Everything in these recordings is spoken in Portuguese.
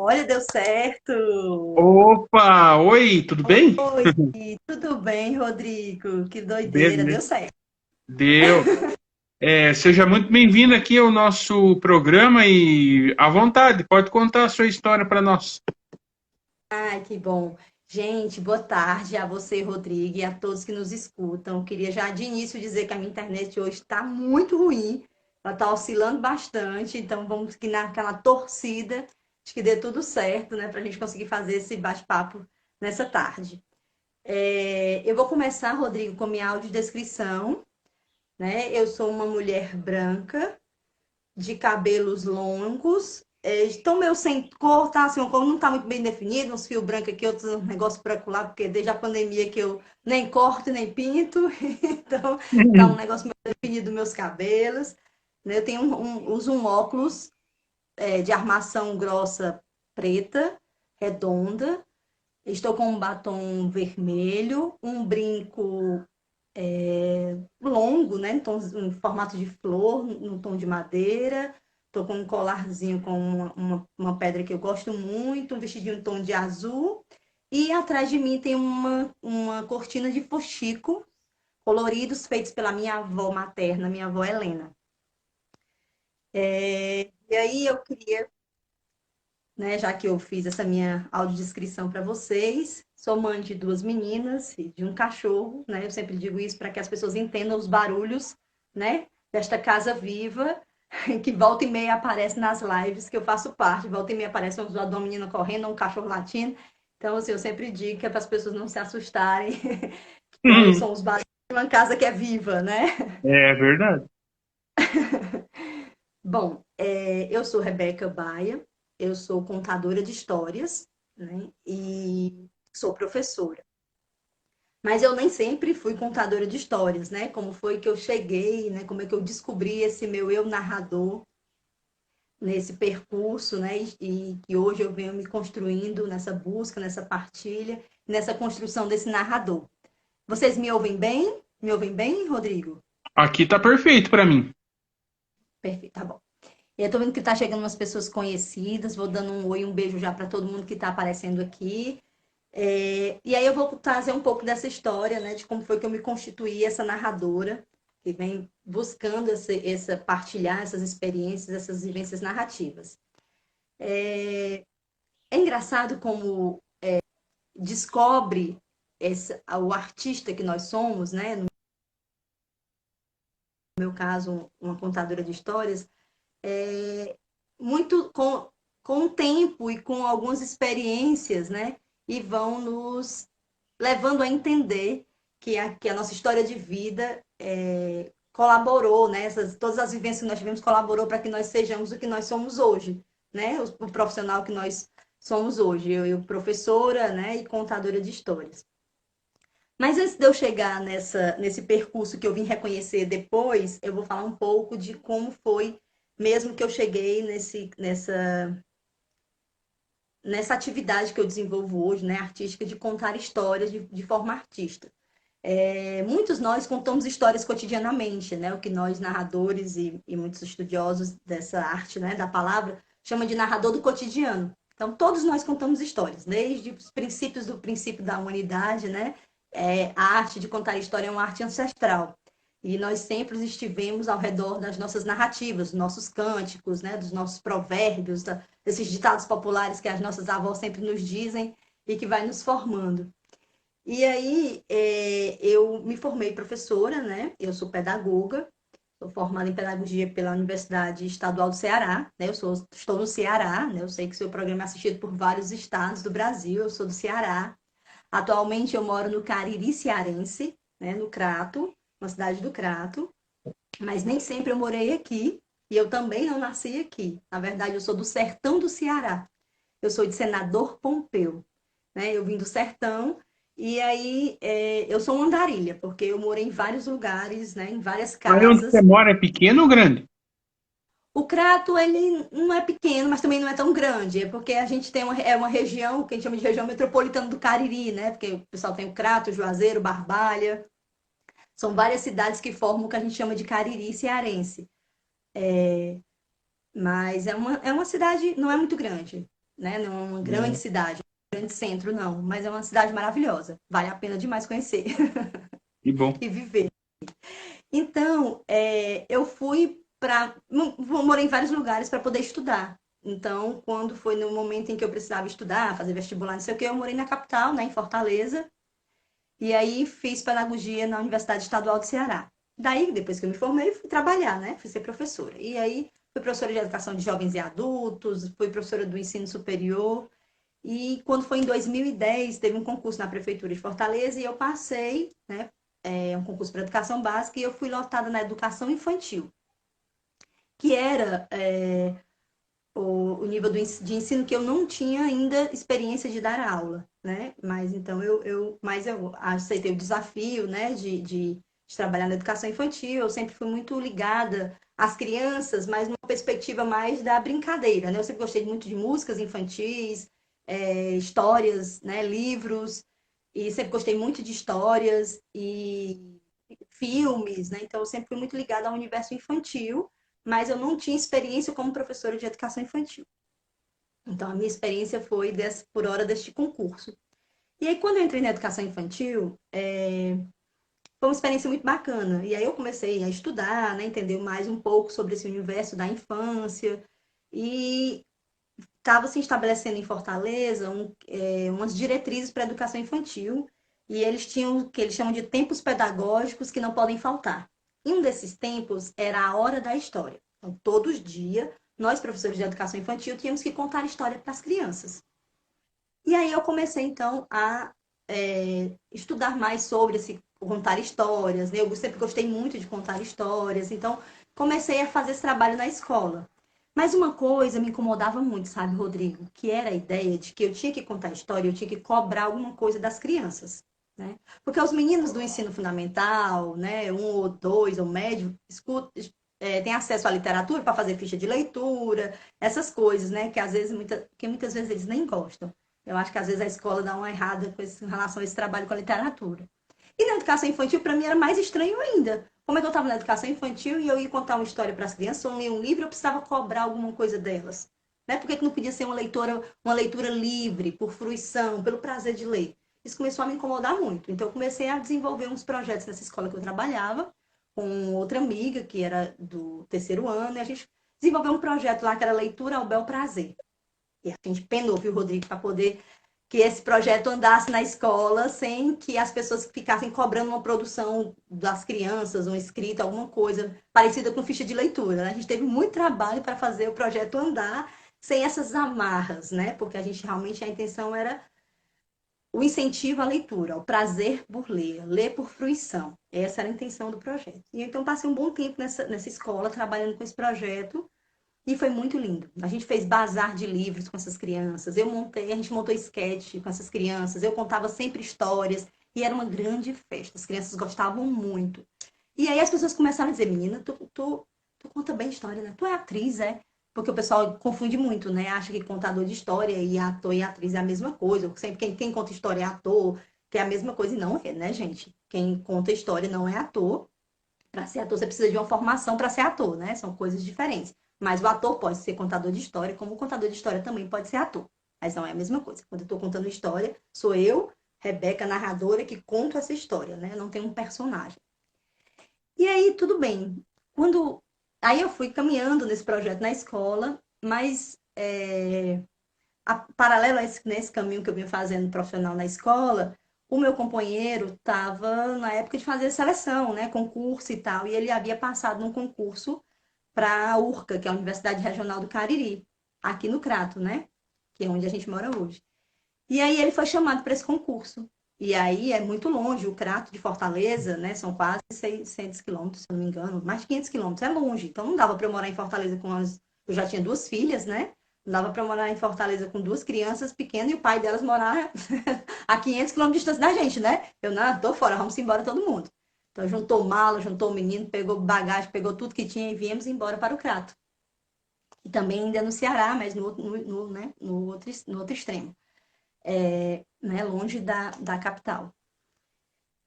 Olha, deu certo! Opa, oi, tudo bem? Oi, tudo bem, Rodrigo? Que doideira, deu Beleza, certo. deu. Seja muito bem-vindo aqui ao nosso programa e à vontade, pode contar a sua história para nós. Ai, que bom. Gente, boa tarde a você, Rodrigo, e a todos que nos escutam. Queria já de início dizer que a minha internet hoje está muito ruim. Ela está oscilando bastante, então vamos que naquela torcida de que dê tudo certo, né, para a gente conseguir fazer esse bate-papo nessa tarde. Eu vou começar, Rodrigo, com minha audiodescrição, né? Eu sou uma mulher branca, de cabelos longos, estão meio sem cor, tá? Assim, o cor não tá muito bem definido, uns fios brancos aqui, outros negócios branco lá, porque desde a pandemia que eu nem corto nem pinto, então tá um negócio meio definido meus cabelos. Né? Eu tenho uso um óculos de armação grossa preta, redonda. Estou com um batom vermelho, um brinco longo, né? Em formato de flor, no tom de madeira. Tô com um colarzinho com uma pedra que eu gosto muito, um vestidinho em tom de azul. E atrás de mim tem uma cortina de fuxico, coloridos, feitos pela minha avó materna, minha avó Helena. E aí eu queria, né, já que eu fiz essa minha audiodescrição para vocês, sou mãe de duas meninas e de um cachorro, né? Eu sempre digo isso para que as pessoas entendam os barulhos, né, desta casa viva, que volta e meia aparece nas lives que eu faço parte, volta e meia aparece uma menina correndo, um cachorro latindo. Então, assim, eu sempre digo que é para as pessoas não se assustarem, são os barulhos de uma casa que é viva, né? É verdade. Bom, eu sou Rebeca Baia, eu sou contadora de histórias, né? E sou professora. Mas eu nem sempre fui contadora de histórias, né? Como foi que eu cheguei, né? Como é que eu descobri esse meu eu narrador nesse percurso, né? E que hoje eu venho me construindo nessa busca, nessa partilha, nessa construção desse narrador. Vocês me ouvem bem? Me ouvem bem, Rodrigo? Aqui tá perfeito para mim. Perfeito, tá bom. Eu tô vendo que tá chegando umas pessoas conhecidas, vou dando um oi, um beijo já para todo mundo que tá aparecendo aqui. E aí eu vou trazer um pouco dessa história, né, de como foi que eu me constituí essa narradora, que vem buscando essa partilhar essas experiências, essas vivências narrativas. É engraçado como descobre o artista que nós somos, né, no meu caso, uma contadora de histórias, muito com o tempo e com algumas experiências, né? E vão nos levando a entender que a nossa história de vida colaborou, né? Todas as vivências que nós tivemos colaborou para que nós sejamos o que nós somos hoje, né? O profissional que nós somos hoje. Eu professora, né? E contadora de histórias. Mas antes de eu chegar nesse percurso que eu vim reconhecer depois, eu vou falar um pouco de como foi mesmo que eu cheguei nessa atividade que eu desenvolvo hoje, né, artística, de contar histórias de forma artista. Muitos nós contamos histórias cotidianamente, né, o que nós, narradores e muitos estudiosos dessa arte, né, da palavra, chama de narrador do cotidiano. Então, todos nós contamos histórias, desde os princípios do princípio da humanidade, né? A arte de contar história é uma arte ancestral. E nós sempre estivemos ao redor das nossas narrativas, dos nossos cânticos, né, dos nossos provérbios, desses ditados populares que as nossas avós sempre nos dizem e que vai nos formando. E aí, eu me formei professora, né? Eu sou pedagoga, sou formada em pedagogia pela Universidade Estadual do Ceará, né? Estou no Ceará, né? Eu sei que seu programa é assistido por vários estados do Brasil, eu sou do Ceará. Atualmente eu moro no Cariri Cearense, né? No Crato, uma cidade do Crato, mas nem sempre eu morei aqui e eu também não nasci aqui. Na verdade, eu sou do sertão do Ceará. Eu sou de Senador Pompeu, né? Eu vim do sertão e aí eu sou uma andarilha, porque eu morei em vários lugares, né? Em várias Aí onde você casas. mora é pequeno ou grande? O Crato, ele não é pequeno, mas também não é tão grande, é porque a gente tem uma região que a gente chama de região metropolitana do Cariri, né? Porque o pessoal tem o Crato, Juazeiro, Barbalha, são várias cidades que formam o que a gente chama de Cariri cearense. Mas é uma cidade, não é muito grande. né? Não é uma grande cidade, um grande centro, não. Mas é uma cidade maravilhosa. Vale a pena demais conhecer Que bom. e viver. Então, eu fui para... Morei em vários lugares para poder estudar. Então, quando foi no momento em que eu precisava estudar, fazer vestibular, não sei o quê, eu morei na capital, né, em Fortaleza. E aí fiz pedagogia na Universidade Estadual do Ceará. Daí, depois que eu me formei, fui trabalhar, né? Fui ser professora. E aí, fui professora de educação de jovens e adultos, fui professora do ensino superior. E quando foi em 2010, teve um concurso na Prefeitura de Fortaleza e eu passei, né? Um concurso para educação básica e eu fui lotada na educação infantil, que era o nível de ensino que eu não tinha ainda experiência de dar aula, né? Mas então mas eu aceitei o desafio, né, de trabalhar na educação infantil. Eu sempre fui muito ligada às crianças, mas numa perspectiva mais da brincadeira, né? Eu sempre gostei muito de músicas infantis, histórias, né, livros, e sempre gostei muito de histórias e filmes, né? Então eu sempre fui muito ligada ao universo infantil, mas eu não tinha experiência como professora de educação infantil. Então, a minha experiência foi por hora deste concurso. E aí, quando eu entrei na educação infantil, foi uma experiência muito bacana. E aí eu comecei a estudar, né, entender mais um pouco sobre esse universo da infância. E estava se estabelecendo em Fortaleza umas diretrizes para a educação infantil. E eles tinham o que eles chamam de tempos pedagógicos que não podem faltar. E um desses tempos era a hora da história. Então, todos os dias, nós, professores de educação infantil, tínhamos que contar história para as crianças. E aí eu comecei, então, a estudar mais sobre esse contar histórias, né? Eu sempre gostei muito de contar histórias, então comecei a fazer esse trabalho na escola. Mas uma coisa me incomodava muito, sabe, Rodrigo? Que era a ideia de que eu tinha que contar história, eu tinha que cobrar alguma coisa das crianças, né? Porque os meninos do ensino fundamental, né, um ou dois, ou médio, têm acesso à literatura para fazer ficha de leitura, essas coisas, né, que às vezes, que muitas vezes eles nem gostam. Eu acho que às vezes a escola dá uma errada em relação a esse trabalho com a literatura. E na educação infantil, para mim, era mais estranho ainda. Como é que eu estava na educação infantil e eu ia contar uma história para as crianças, ou ler um livro, eu precisava cobrar alguma coisa delas. Né? Por que não podia ser uma leitura livre, por fruição, pelo prazer de ler? Isso começou a me incomodar muito. Então, eu comecei a desenvolver uns projetos nessa escola que eu trabalhava, com outra amiga, que era do terceiro ano, e a gente desenvolveu um projeto lá que era Leitura ao Bel Prazer. E a gente penou, viu, Rodrigo, para poder que esse projeto andasse na escola sem que as pessoas ficassem cobrando uma produção das crianças, uma escrita, alguma coisa parecida com ficha de leitura. Né? A gente teve muito trabalho para fazer o projeto andar sem essas amarras, né? Porque a gente realmente, a intenção era o incentivo à leitura, o prazer por ler, ler por fruição. Essa era a intenção do projeto. E então passei um bom tempo nessa escola trabalhando com esse projeto. E foi muito lindo. A gente fez bazar de livros com essas crianças. A gente montou sketch com essas crianças. Eu contava sempre histórias. E era uma grande festa. As crianças gostavam muito. E aí as pessoas começaram a dizer, menina, tu conta bem história, né? Tu é atriz, é? Porque o pessoal confunde muito, né? Acha que contador de história e ator e atriz é a mesma coisa. Sempre quem conta história é ator, que é a mesma coisa. E não é, né, gente? Quem conta história não é ator. Para ser ator, você precisa de uma formação para ser ator, né? São coisas diferentes. Mas o ator pode ser contador de história, como o contador de história também pode ser ator. Mas não é a mesma coisa. Quando eu estou contando história, sou eu, Rebeca, narradora, que conto essa história, né? Não tem um personagem. E aí, tudo bem. Aí eu fui caminhando nesse projeto na escola, mas paralelo a nesse caminho que eu vim fazendo profissional na escola, o meu companheiro estava na época de fazer seleção, né? Concurso e tal, e ele havia passado num concurso para a URCA, que é a Universidade Regional do Cariri, aqui no Crato, né? Que é onde a gente mora hoje. E aí ele foi chamado para esse concurso. E aí é muito longe, o Crato de Fortaleza, né? São quase 600 quilômetros, se eu não me engano, mais de 500 quilômetros, é longe. Então não dava para eu morar em Fortaleza Eu já tinha duas filhas, né? Não dava para eu morar em Fortaleza com duas crianças pequenas e o pai delas morar a 500 quilômetros de distância da gente, né? Eu não, tô fora, vamos embora todo mundo. Então juntou mala, juntou o menino, pegou bagagem, pegou tudo que tinha e viemos embora para o Crato. E também ainda no Ceará, mas né, no outro extremo. Né, longe da capital.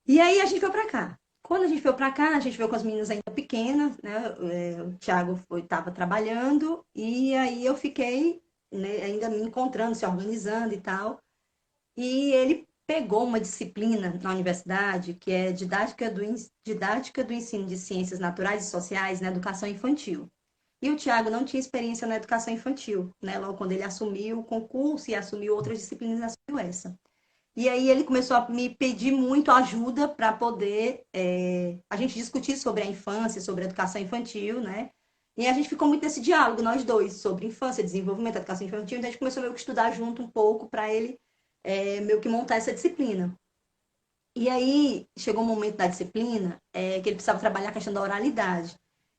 E aí a gente foi para cá. Quando a gente veio para cá, a gente veio com as meninas ainda pequenas, né? O Thiago estava trabalhando, e aí eu fiquei né, ainda me encontrando, se organizando e tal. E ele pegou uma disciplina na universidade que é didática do ensino de ciências naturais e sociais na educação infantil. E o Tiago não tinha experiência na educação infantil, né? Logo quando ele assumiu o concurso e assumiu outras disciplinas, assumiu essa. E aí ele começou a me pedir muito ajuda para poder a gente discutir sobre a infância, sobre a educação infantil, né? E a gente ficou muito nesse diálogo, nós dois, sobre infância, desenvolvimento, educação infantil. Então a gente começou meio que estudar junto um pouco para ele meio que montar essa disciplina. E aí chegou um momento da disciplina que ele precisava trabalhar a questão da oralidade.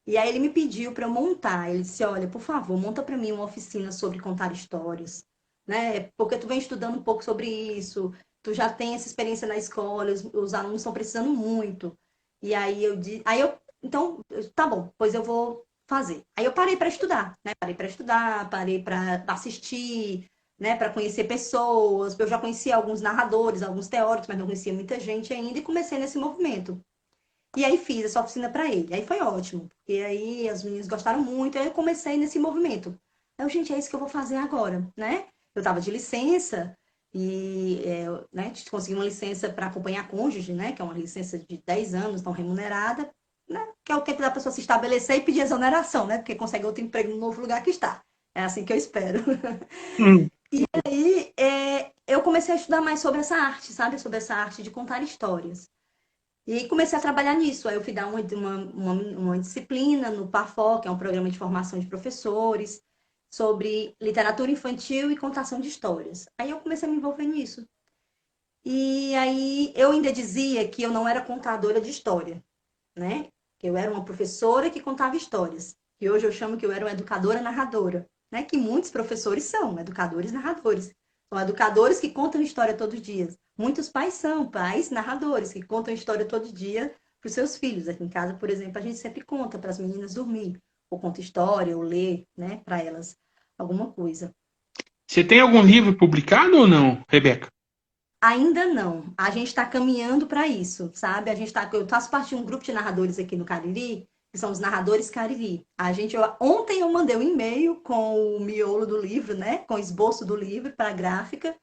E aí ele me pediu para eu montar. Ele disse: olha, por favor, monta para mim uma oficina sobre contar histórias, né? Porque tu vem estudando um pouco sobre isso, tu já tem essa experiência na escola, os alunos estão precisando muito. E então, tá bom, pois eu vou fazer. Aí eu parei para estudar, né? Parei para assistir, né, para conhecer pessoas. Eu já conhecia alguns narradores, alguns teóricos, mas não conhecia muita gente ainda e comecei nesse movimento. E aí fiz essa oficina para ele. Aí foi ótimo, porque aí as meninas gostaram muito, aí eu comecei nesse movimento. Aí eu, gente, é isso que eu vou fazer agora, né? Eu estava de licença e né, consegui uma licença para acompanhar cônjuge, né, que é uma licença de 10 anos, não remunerada, né, que é o tempo da pessoa se estabelecer e pedir exoneração, né, porque consegue outro emprego no novo lugar que está. É assim que eu espero. Hum. E aí eu comecei a estudar mais sobre essa arte, sabe? Sobre essa arte de contar histórias. E aí comecei a trabalhar nisso. Aí eu fui dar uma disciplina no PAFO, que é um programa de formação de professores, sobre literatura infantil e contação de histórias. Aí eu comecei a me envolver nisso. E aí eu ainda dizia que eu não era contadora de história, né? Que eu era uma professora que contava histórias. E hoje eu chamo que eu era uma educadora narradora, né? Que muitos professores são educadores narradores. São educadores que contam história todos os dias. Muitos pais são pais narradores que contam história todo dia para os seus filhos. Aqui em casa, por exemplo, a gente sempre conta para as meninas dormir, ou conta história, ou lê, né, para elas alguma coisa. Você tem algum livro publicado ou não, Rebeca? Ainda não. A gente está caminhando para isso, sabe? Eu faço parte de um grupo de narradores aqui no Cariri, que são os narradores Cariri. Ontem eu mandei um e-mail com o miolo do livro, né? Com o esboço do livro para a gráfica,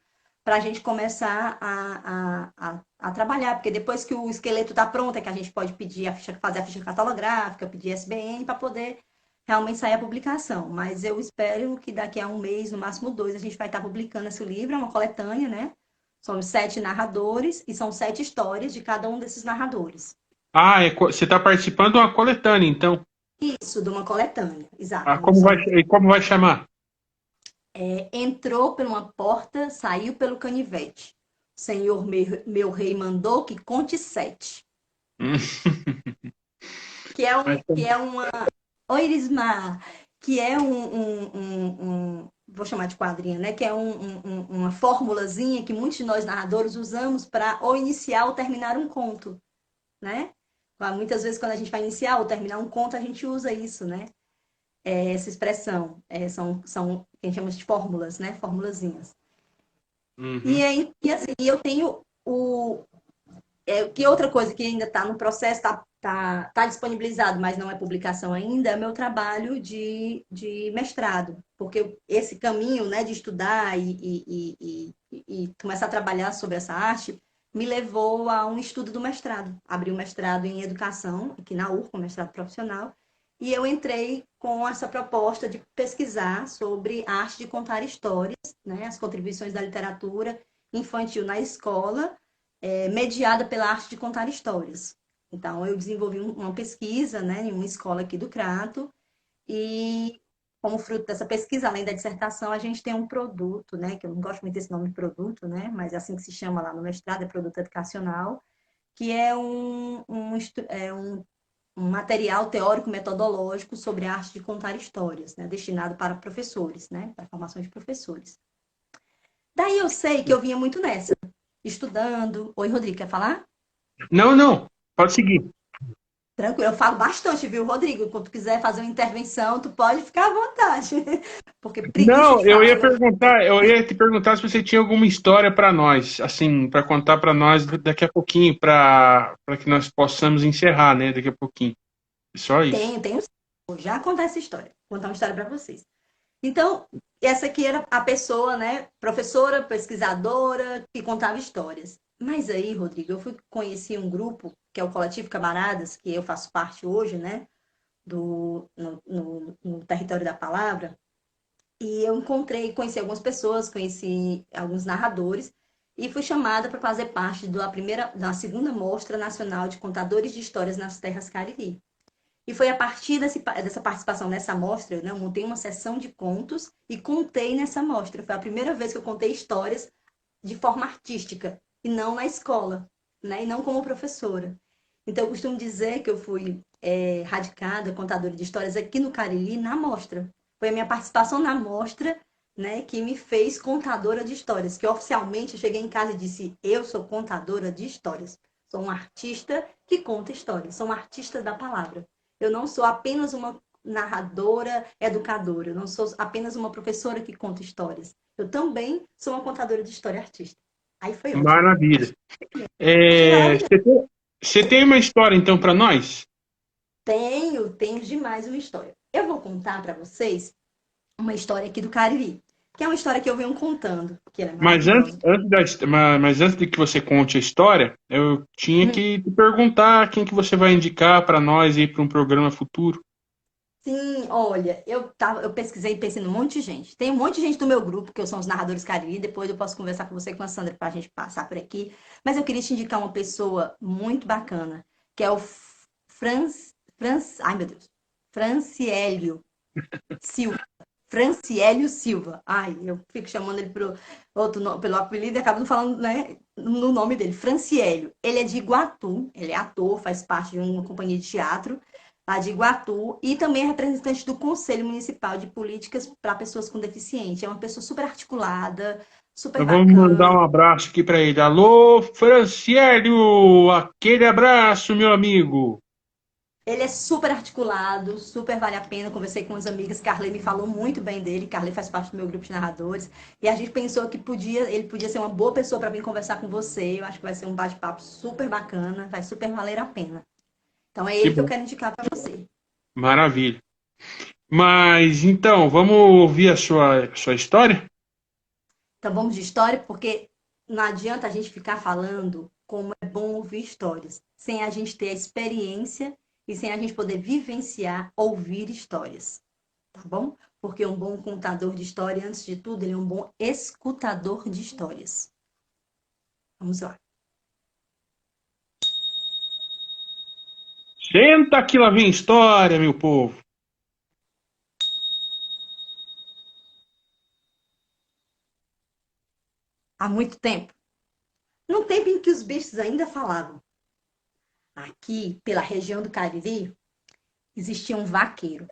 para a gente começar a trabalhar, porque depois que o esqueleto está pronto, é que a gente pode pedir fazer a ficha catalográfica, pedir SBN para poder realmente sair a publicação. Mas eu espero que daqui a um mês, no máximo 2, a gente vai estar publicando esse livro, é uma coletânea, né? São 7 narradores e são 7 histórias de cada um desses narradores. Ah, você está participando de uma coletânea, então. Isso, de uma coletânea, Ah, exato. como vai chamar? Entrou por uma porta, saiu pelo canivete. Senhor meu rei mandou que conte 7. Hum. Que é uma. Oi, Irismar. Que é vou chamar de quadrinho, né? Que é uma formulazinha que muitos de nós narradores usamos para ou iniciar ou terminar um conto, né? Muitas vezes, quando a gente vai iniciar ou terminar um conto, a gente usa isso, né? Essa expressão. São que a gente chama de fórmulas, né? Formulazinhas. Uhum. E eu tenho que outra coisa que ainda está no processo, tá disponibilizado, mas não é publicação ainda, é meu trabalho de mestrado. Porque esse caminho, né, de estudar e começar a trabalhar sobre essa arte me levou a um estudo do mestrado. Abri um mestrado em educação, aqui na URCA, um mestrado profissional, e eu entrei com essa proposta de pesquisar sobre a arte de contar histórias, né, as contribuições da literatura infantil na escola, mediada pela arte de contar histórias. Então, eu desenvolvi uma pesquisa, né, em uma escola aqui do Crato, e como fruto dessa pesquisa, além da dissertação, a gente tem um produto, né, que eu não gosto muito desse nome de produto, né, mas é assim que se chama lá no mestrado, é produto educacional, que é um material teórico metodológico sobre a arte de contar histórias, né, destinado para professores, né, para a formação de professores. Daí eu sei que eu vinha muito nessa, estudando. Oi, Rodrigo, quer falar? Não, não. Pode seguir. Tranquilo, eu falo bastante, viu, Rodrigo? Quando tu quiser fazer uma intervenção, tu pode ficar à vontade. Porque preguiça Não, de falar. eu ia te perguntar se você tinha alguma história para nós, assim, para contar para nós daqui a pouquinho, para que nós possamos encerrar, né, daqui a pouquinho. Só isso. Tenho. Já contar essa história. Vou contar uma história para vocês. Então, essa aqui era a pessoa, né, professora, pesquisadora, que contava histórias. Mas aí, Rodrigo, eu conheci um grupo, que é o Coletivo Camaradas, que eu faço parte hoje, né, no território da palavra, e eu conheci algumas pessoas, conheci alguns narradores, e fui chamada para fazer parte da segunda Mostra Nacional de Contadores de Histórias nas Terras Cariri. E foi a partir dessa participação nessa mostra, né, eu montei uma sessão de contos e contei nessa mostra. Foi a primeira vez que eu contei histórias de forma artística, e não na escola, né, e não como professora. Então, eu costumo dizer que eu fui radicada, contadora de histórias aqui no Cariri, na mostra. Foi a minha participação na mostra, né, que me fez contadora de histórias, que oficialmente eu cheguei em casa e disse, eu sou contadora de histórias. Sou uma artista que conta histórias, sou uma artista da palavra. Eu não sou apenas uma narradora, educadora, eu não sou apenas uma professora que conta histórias. Eu também sou uma contadora de história artista. Aí foi ótimo. Maravilha. Achei É, maravilhoso. você tem uma história, então, para nós? Tenho demais uma história. Eu vou contar para vocês uma história aqui do Cariri, que é uma história que eu venho contando, que ela é Mas antes, maravilhosa. mas antes de que você conte a história, eu tinha Hum, que te perguntar quem que você vai indicar para nós ir para um programa futuro. Sim, olha, eu pesquisei e pensei num monte de gente. Tem um monte de gente do meu grupo, que são os narradores Cariri, depois eu posso conversar com você e com a Sandra para a gente passar por aqui. Mas eu queria te indicar uma pessoa muito bacana, que é o ai meu Deus, Franciélio Silva. Franciélio Silva. Ai, eu fico chamando ele pelo apelido e acabo não falando, né, no nome dele. Franciélio. Ele é de Iguatu, ele é ator, faz parte de uma companhia de teatro lá de Iguatu e também é representante do Conselho Municipal de Políticas para Pessoas com Deficiência. É uma pessoa super articulada, super Então vamos mandar bacana. um abraço aqui para ele. Alô, Franciélio! Aquele abraço, meu amigo! Ele é super articulado, super vale a pena. Conversei com as amigas, Carley me falou muito bem dele. Carley faz parte do meu grupo de narradores. E a gente pensou que ele podia ser uma boa pessoa para vir conversar com você. Eu acho que vai ser um bate-papo super bacana, vai super valer a pena. Então é Que ele que eu bom. quero indicar para você. Maravilha. Mas então, vamos ouvir a sua história? Então vamos de história, porque não adianta a gente ficar falando como é bom ouvir histórias, sem a gente ter a experiência e sem a gente poder vivenciar, ouvir histórias. Tá bom? Porque um bom contador de história, antes de tudo, ele é um bom escutador de histórias. Vamos lá. Senta que lá vem história, meu povo. Há muito tempo. No tempo em que os bichos ainda falavam. Aqui, pela região do Cariri, existia um vaqueiro.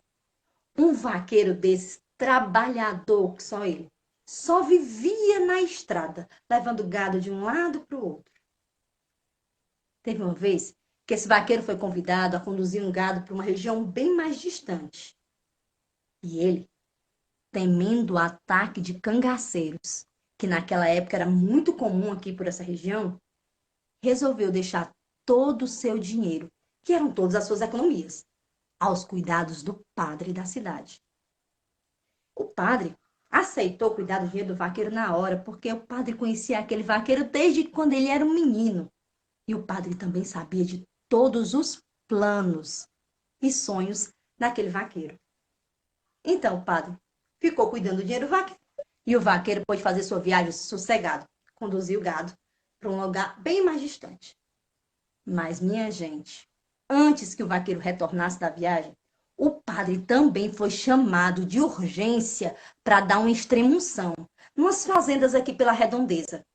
Um vaqueiro desses, trabalhador, que só ele. Só vivia na estrada, levando gado de um lado para o outro. Teve uma vez que esse vaqueiro foi convidado a conduzir um gado para uma região bem mais distante. E ele, temendo o ataque de cangaceiros, que naquela época era muito comum aqui por essa região, resolveu deixar todo o seu dinheiro, que eram todas as suas economias, aos cuidados do padre da cidade. O padre aceitou cuidar do dinheiro do vaqueiro na hora, porque o padre conhecia aquele vaqueiro desde quando ele era um menino. E o padre também sabia de todos os planos e sonhos daquele vaqueiro. Então, o padre ficou cuidando do dinheiro do vaqueiro. E o vaqueiro pôde fazer sua viagem sossegado, conduzir o gado para um lugar bem mais distante. Mas, minha gente, antes que o vaqueiro retornasse da viagem, o padre também foi chamado de urgência para dar uma extremunção, umas fazendas aqui pela redondeza.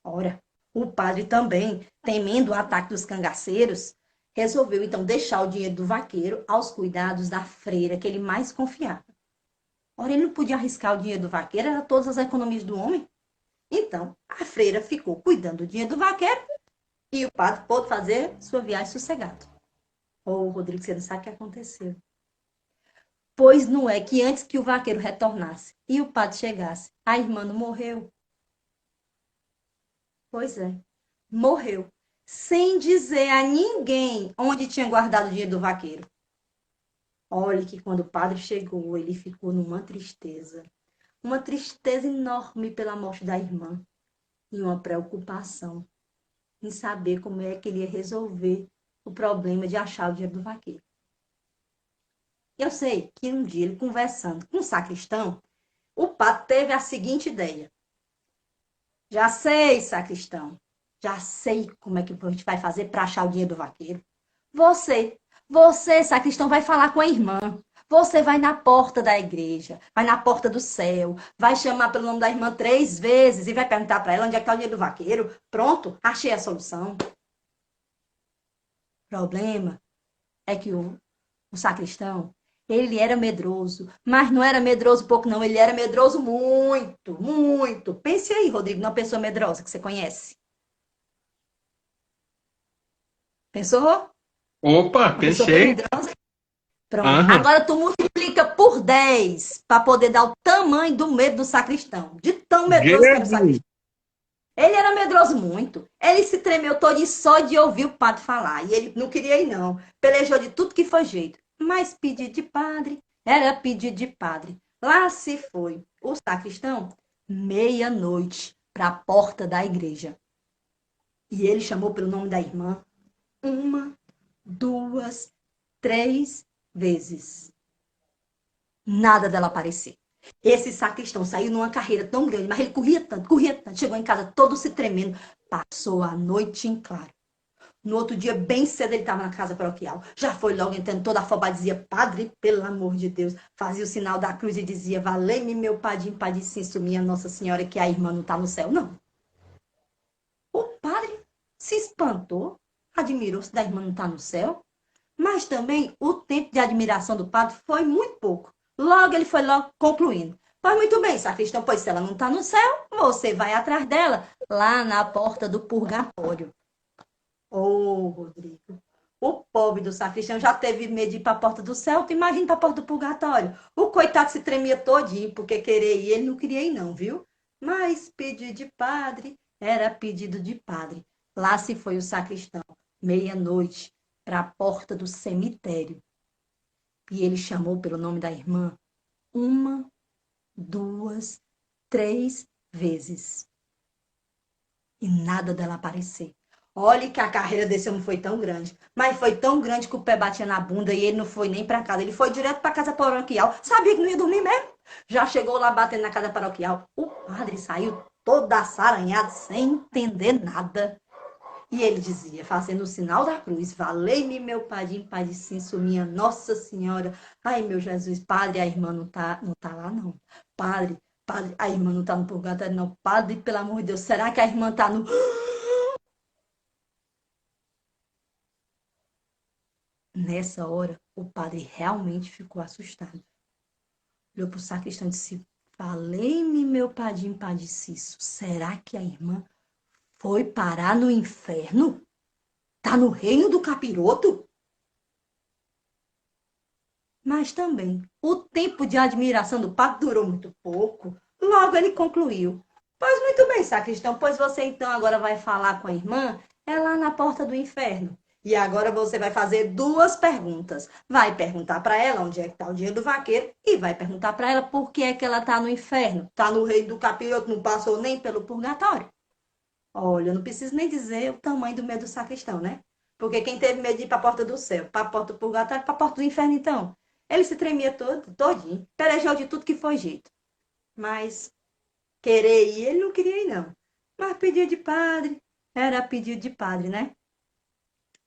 Ora, o padre também, temendo o ataque dos cangaceiros, resolveu então deixar o dinheiro do vaqueiro aos cuidados da freira que ele mais confiava. Ora, ele não podia arriscar o dinheiro do vaqueiro, era todas as economias do homem. Então, a freira ficou cuidando do dinheiro do vaqueiro e o padre pôde fazer sua viagem sossegado. Ô, Rodrigo, você não sabe o que aconteceu. Pois não é que antes que o vaqueiro retornasse e o padre chegasse, a irmã não morreu? Pois é, morreu. Sem dizer a ninguém onde tinha guardado o dinheiro do vaqueiro. Olha que quando o padre chegou, ele ficou numa tristeza. uma tristeza enorme pela morte da irmã e uma preocupação em saber como é que ele ia resolver o problema de achar o dinheiro do vaqueiro. Eu sei que um dia ele conversando com o sacristão, o padre teve a seguinte ideia: já sei, sacristão, já sei como é que a gente vai fazer para achar o dinheiro do vaqueiro. Você, você, sacristão, vai falar com a irmã. Você vai na porta da igreja, vai na porta do céu, vai chamar pelo nome da irmã 3 vezes e vai perguntar para ela onde é que está o dinheiro do vaqueiro. Pronto, achei a solução. O problema é que o sacristão, ele era medroso, mas não era medroso pouco não, ele era medroso muito, muito. Pense aí, Rodrigo, numa pessoa medrosa que você conhece. Pensou? Opa, Uma pessoa bem pensei. medrosa? Pronto. Aham. Agora tu multiplica por 10 para poder dar o tamanho do medo do sacristão. De tão medroso que era o Jesus. sacristão. Ele era medroso muito. Ele se tremeu todo só de ouvir o padre falar. E ele não queria ir, não. Pelejou de tudo que foi jeito. Mas pedido de padre era pedido de padre. Lá se foi o sacristão, meia-noite, para a porta da igreja. E ele chamou pelo nome da irmã uma, duas, 3 vezes. Nada dela aparecer. Esse sacristão saiu numa carreira tão grande, mas ele corria tanto, chegou em casa todo se tremendo, passou a noite em claro. No outro dia, bem cedo, ele estava na casa paroquial. Já foi logo entrando toda afobada, dizia: Padre, pelo amor de Deus. Fazia o sinal da cruz e dizia: Valei-me, meu padim, padeciço, minha Nossa Senhora, que a irmã não está no céu. Não. O padre se espantou, admirou-se da irmã não estar no céu. Mas também o tempo de admiração do padre foi muito pouco. Logo ele foi logo concluindo. Pois muito bem, sacristão, pois se ela não está no céu, você vai atrás dela, lá na porta do purgatório. Ô, Rodrigo, o pobre do sacristão já teve medo de ir para a porta do céu, tu imagina para a porta do purgatório. O coitado se tremia todinho, porque querer ir, ele não queria ir não, viu? Mas pedido de padre era pedido de padre. Lá se foi o sacristão, meia-noite, para a porta do cemitério. E ele chamou pelo nome da irmã uma, duas, 3 vezes. E nada dela aparecer. Olhe que a carreira desse homem foi tão grande. Mas foi tão grande que o pé batia na bunda e ele não foi nem para casa. Ele foi direto para casa paroquial. Sabia que não ia dormir mesmo. Já chegou lá batendo na casa paroquial. O padre saiu todo assaranhado, sem entender nada. E ele dizia, fazendo o sinal da cruz: Valei-me, meu padim, padeciço, minha Nossa Senhora. Ai, meu Jesus, padre, a irmã não tá lá, não. Padre, padre, a irmã não tá no purgatório, não. Padre, pelo amor de Deus, será que a irmã tá no. Nessa hora, o padre realmente ficou assustado. Olhou para o sacristão e disse: Valei-me, meu padim, padeciço. Será que a irmã foi parar no inferno? Tá no reino do capiroto? Mas também, o tempo de admiração do padre durou muito pouco. Logo ele concluiu: Pois muito bem, sacristão, pois você então agora vai falar com a irmã, é lá na porta do inferno. E agora você vai fazer 2 perguntas. Vai perguntar para ela onde é que está o dinheiro do vaqueiro e vai perguntar para ela por que é que ela está no inferno. Está no reino do capiroto, não passou nem pelo purgatório. Olha, eu não preciso nem dizer o tamanho do medo do sacristão, né? Porque quem teve medo de ir para a porta do céu, para a porta do purgatório, para a porta do inferno, então. Ele se tremia todinho, pelejou de tudo que foi jeito. Mas querer ir, ele não queria ir, não. Mas pedido de padre, era pedido de padre, né?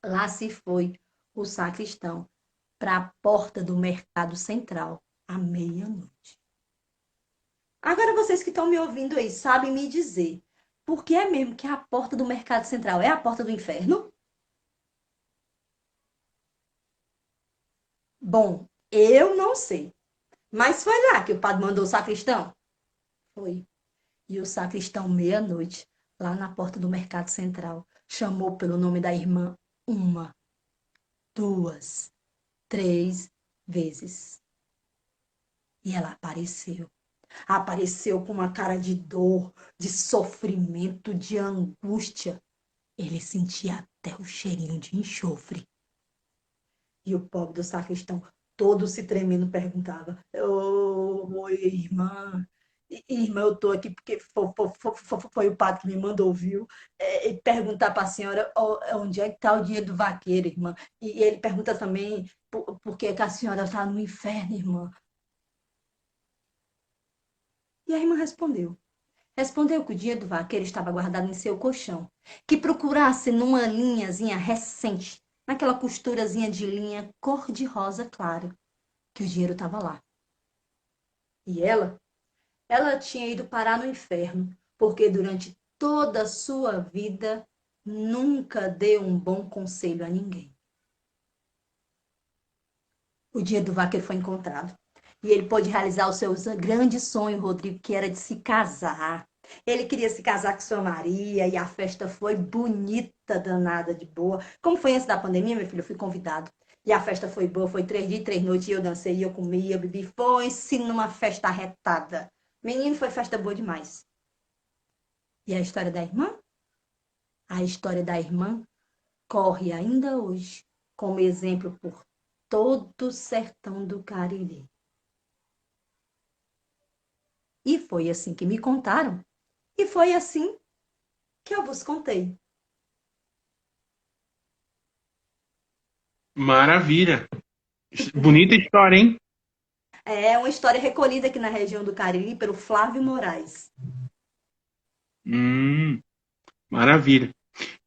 Lá se foi o sacristão para a porta do mercado central, à meia-noite. Agora vocês que estão me ouvindo aí, sabem me dizer por que é mesmo que a porta do mercado central é a porta do inferno? Bom, eu não sei. Mas foi lá que o padre mandou o sacristão? Foi. E o sacristão, meia-noite, lá na porta do mercado central, chamou pelo nome da irmã uma, duas, 3 vezes. E ela apareceu. Apareceu com uma cara de dor, de sofrimento, de angústia. Ele sentia até o cheirinho de enxofre. E o pobre do sacristão, todo se tremendo, perguntava: Oi, irmã, Irmã, eu tô aqui porque foi o padre que me mandou, viu? E perguntar para a senhora onde é que está o dinheiro do vaqueiro, irmã. E ele pergunta também por que que a senhora está no inferno, irmã. E a irmã respondeu. Respondeu que o dinheiro do vaqueiro estava guardado em seu colchão, que procurasse numa linhazinha recente, naquela costurazinha de linha cor-de-rosa claro, que o dinheiro estava lá. E ela tinha ido parar no inferno, porque durante toda a sua vida nunca deu um bom conselho a ninguém. O dia do vaqueiro foi encontrado. E ele pôde realizar o seu grande sonho, Rodrigo, que era de se casar. Ele queria se casar com sua Maria e a festa foi bonita, danada, de boa. Como foi antes da pandemia, meu filho, eu fui convidado. E a festa foi boa, foi 3 dias e 3 noites, e eu dancei, eu comi, eu bebi. Foi-se numa festa arretada. Menino, foi festa boa demais. E a história da irmã? A história da irmã corre ainda hoje como exemplo por todo o sertão do Cariri. E foi assim que me contaram. E foi assim que eu vos contei. Maravilha. Bonita história, hein? É uma história recolhida aqui na região do Cariri pelo Flávio Moraes. Maravilha.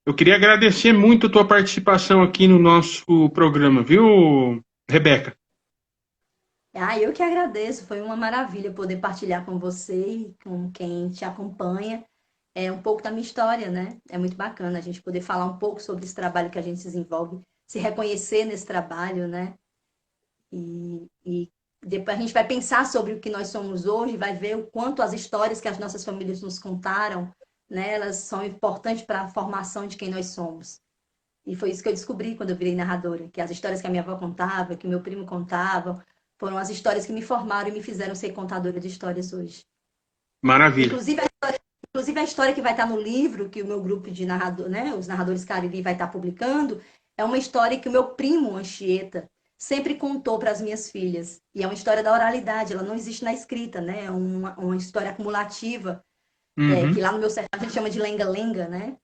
Eu queria agradecer muito a tua participação aqui no nosso programa, viu, Rebeca? Ah, eu que agradeço. Foi uma maravilha poder partilhar com você e com quem te acompanha um pouco da minha história, né? É muito bacana a gente poder falar um pouco sobre esse trabalho que a gente desenvolve, se reconhecer nesse trabalho, né? E depois a gente vai pensar sobre o que nós somos hoje, vai ver o quanto as histórias que as nossas famílias nos contaram, né? Elas são importantes para a formação de quem nós somos. E foi isso que eu descobri quando eu virei narradora, que as histórias que a minha avó contava, que o meu primo contava, foram as histórias que me formaram e me fizeram ser contadora de histórias hoje. Maravilha. Inclusive a história que vai estar no livro, que o meu grupo de narrador, né, os narradores Cariri vai estar publicando, é uma história que o meu primo, Anchieta, sempre contou para as minhas filhas. E é uma história da oralidade, ela não existe na escrita, né? É uma história acumulativa, que Uhum, lá no meu sertão a gente chama de lenga-lenga, né?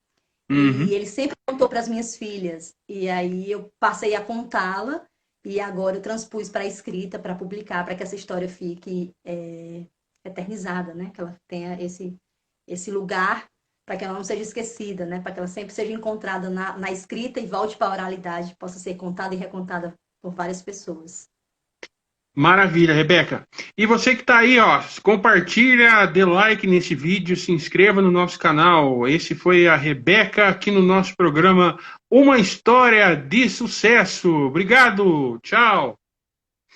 E uhum. ele sempre contou para as minhas filhas. E aí eu passei a contá-la e agora eu transpus para a escrita, para publicar, para que essa história fique eternizada, né? Que ela tenha esse lugar para que ela não seja esquecida, né? Para que ela sempre seja encontrada na escrita e volte para a oralidade, possa ser contada e recontada por várias pessoas. Maravilha, Rebeca. E você que está aí, ó, compartilha, dê like nesse vídeo, se inscreva no nosso canal. Esse foi a Rebeca aqui no nosso programa Uma História de Sucesso. Obrigado, tchau.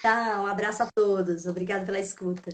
Tá, um abraço a todos. Obrigada pela escuta.